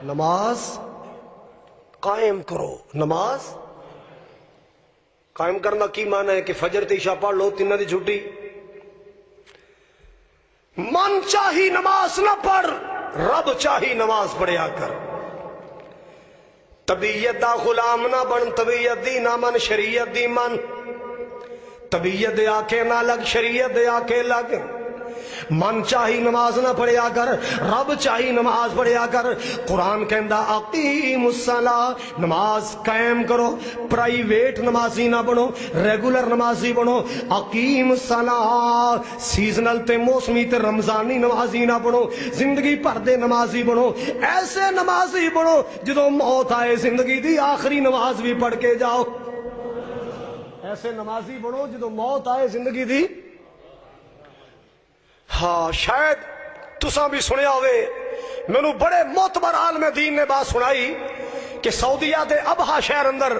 نماز قائم کرو۔ نماز قائم کرنا کی معنی ہے کہ فجر تے عشاء پڑھ لو، تینوں دی چھٹی۔ من چاہی نماز نہ پڑھ، رب چاہی نماز پڑھیا کر۔ طبیعت دا غلام نہ بن، طبیعت دی نہ من، شریعت دی من۔ طبیعت دے آکے نہ لگ، شریعت دے آکے لگ۔ من چاہی نماز نہ پڑھیا کر، رب چاہی نماز پڑھیا کر۔ قرآن کہندا اقیم الصلاۃ، نماز قائم کرو۔ پرائیویٹ نمازی نہ بنو، ریگولر نمازی بنو۔ اقیم الصلاۃ، سیزنل تے موسمی تے رمضانی نمازی نہ بنو، زندگی بھر دے نمازی بنو۔ ایسے نمازی بنو جدوں موت آئے زندگی دی آخری نماز بھی پڑھ کے جاؤ۔ ایسے نمازی بنو جدوں موت آئے زندگی دی۔ ہاں شاید تساں بھی سنیا ہوئے، مینوں بڑے معتبر عالم دین نے بات سنائی کہ سعودیہ دے ابہا شہر اندر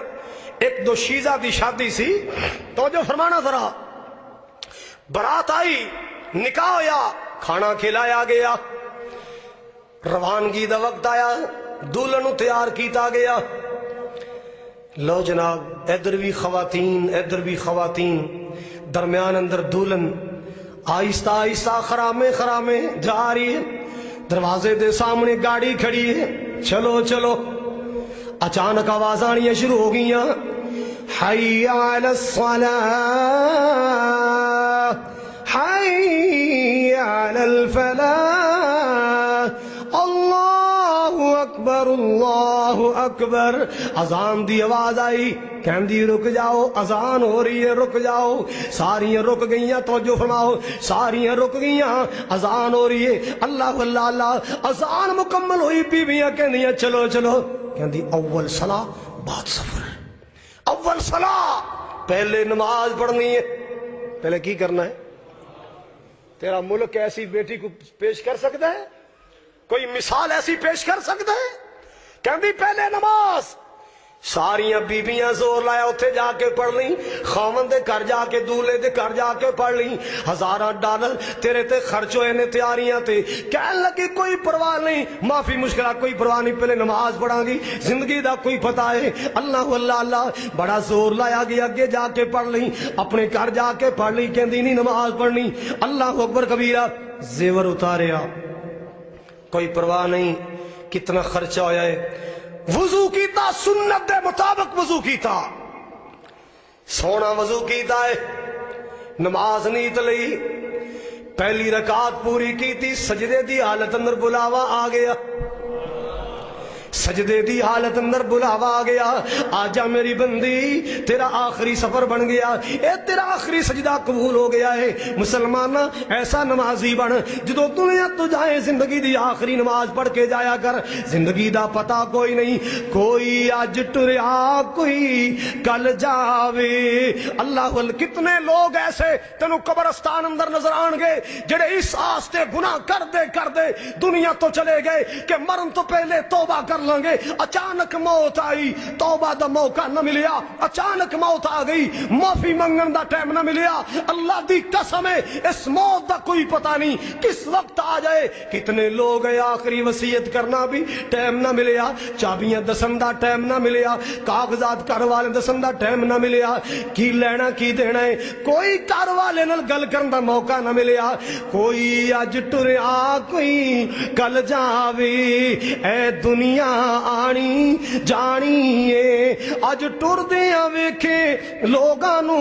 ایک دو شیزہ دی شادی سی۔ توجہ فرمانا ذرا، برات آئی، نکاح ہویا، کھانا کھلایا گیا، روانگی دا وقت آیا، دلہن نوں تیار کیتا گیا۔ لو جناب، ادھر بھی خواتین ادھر بھی خواتین، درمیان اندر دلہن آہستہ آہستہ خرامے خرامے جا رہی ہے۔ دروازے دے سامنے گاڑی کھڑی ہے، چلو چلو۔ اچانک آواز آنی شروع ہو گئیاں، حی علی الصلاۃ، حی علی الفلاح، اللہ اکبر اللہ اکبر۔ اذان دی آواز آئی، کہندی رک جاؤ، اذان ہو رہی ہے، رک جاؤ۔ ساریاں رک گئیاں، توجہ فرماؤ، ساریاں رک گئیاں، اذان ہو رہی ہے۔ اللہ اللہ اللہ، اذان مکمل ہوئی، بیویاں کہندیاں چلو چلو۔ کہندی اول صلاح بعد سفر، اول صلاح پہلے نماز پڑھنی ہے۔ پہلے کی کرنا ہے؟ تیرا ملک ایسی بیٹی کو پیش کر سکتا ہے؟ کوئی مثال ایسی پیش کر سکتا ہے؟ کہندی پہلے نماز۔ ساریاں بیبیاں زور لایا، اتھے جا کے پڑھ لیں، خاوند دے گھر جا کے، دولے دے گھر جا کے پڑھ لیں۔ ہزاراں ڈالر تیرے تے خرچ ہوئے نے تیاریاں تے۔ کہن لگی کوئی پرواہ نہیں، معافی مشکلات کوئی پرواہ نہیں، پہلے نماز پڑھاں گی، زندگی دا کوئی پتہ ہے۔ اللہ اللہ اللہ، بڑا زور لایا گیا، اگے جا کے پڑھ لیں، اپنے گھر جا کے پڑھ لیں۔ کہندی نہیں نماز پڑھنی۔ اللہ اکبر کبیرہ، زیور اتاریا، کوئی پرواہ نہیں کتنا خرچہ ہویا ہے۔ وضو کیتا، سنت دے مطابق وضو کیتا، سونا وضو کیتا ہے، نماز نیت لئی، پہلی رکعت پوری کیتی، سجدے دی حالت اندر بلاوا آ گیا، سجدے دی حالت اندر بلاوا آ گیا۔ آجا میری بندی، تیرا آخری سفر بن گیا، اے تیرا آخری سجدہ قبول ہو گیا ہے۔ مسلمان ایسا نمازی بن جدو دنیا تو جائے زندگی دی آخری نماز پڑھ کے جایا کر۔ زندگی دا پتہ کوئی نہیں، کوئی اج ٹریا کوئی کل جاوے۔ اللہ وال، کتنے لوگ ایسے تینوں قبرستان اندر نظر آن گے جڑے اس آستے گناہ کر دے دنیا تو چلے گئے کہ مرن تو پہلے توبہ کر لیں گے۔ اچانک موت آئی، توبہ دا موقع نہ ملیا، اچانک موت آ گئی، معافی منگن دا ٹائم نہ ملیا۔ اللہ دی قسم ہے، اس موت دا کوئی پتہ نہیں کس وقت آ جائے۔ کتنے لوگ ہیں آخری وصیت کرنا بھی ٹائم نہ ملیا، چابیاں دسن دا ٹائم نہ ملیا، کاغذات گھر والے دسن دا ٹائم نہ ملیا، کی لینا کی دینا ہے، کوئی گھر والے نال گل کرن دا موقع نہ ملیا۔ کوئی اج ٹریا کوئی کل جاوے، اے دنیا آنی جانی ہے، اج ٹردیاں ویکھے لوگاں نو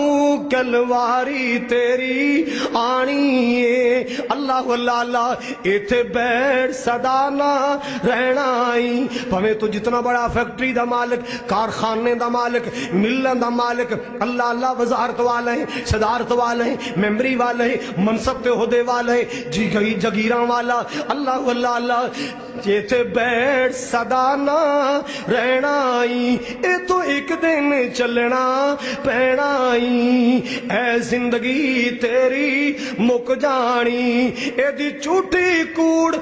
کلواری تیری آنی ہے۔ اللہ اللہ اللہ، ایتھے بیٹھ صدا نہ رہنا آئی، پویں تو جتنا بڑا فیکٹری دا مالک، کارخانے دا مالک، ملن دا مالک، اللہ اللہ، وزارت والے ہیں، صدارت والے ہیں، ممبری والے ہیں، منصب تے عہدے والے ہیں، جگیراں والا، اللہ اللہ اللہ، ایتھے بیٹھ صدا نہ رہنا آئی، اے تو ایک دن چلنا پینا آئی، اے زندگی تیری مک جانی، اے دی جھوٹی کوڑ